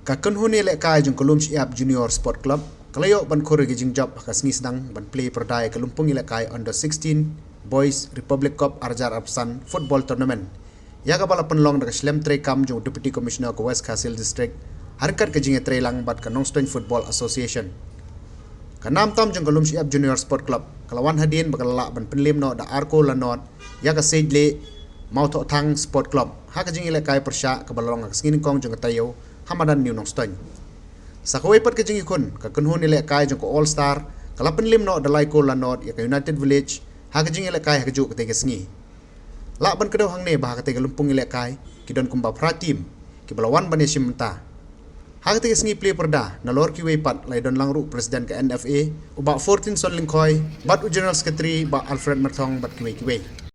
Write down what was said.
Kakun huni lek kai jung Lumshyiap Junior Sport Club kelayo ban Khur gi Jingjop ka Sngi sedang ban Plie Pyrda ke Lumpung lek kai under 16 Boys Republic Cup Arjar Apsan Football Tournament. Ya ka bala penlong dak Slem Tre Kam jung Deputy Commissioner ke West Kasil District harkat ke jinge Tre lang bat ke Nongstoin Football Association. Kanam tam jung Lumshyiap Junior Sport Club kelawan hadin bakal ban penlim no da Arko Lanot ya ka Sejdle mau tok tang Sport Club ha ka jinge lek kai persya ke balong ka Sngi kong jung tayo Hamadan New Nongstoin. Sakawai pat ke jingi kun ka kunhun ilek kai jong ko All Star kala penlim no dalai ko lanot ya ka United Village ha ka jingi ilek kai ha ka juk ke Sngi. La ban kedo hang ne bah ka te Lumpung ilek kai ki don kumba pratim ki balawan ban yesim menta. Ha ka te Sngi Plie Pyrda na lor ki wei pat lai don langru presiden ke NFA uba 14 son lingkoi bat general secretary ba Alfred Merthong bat ki wei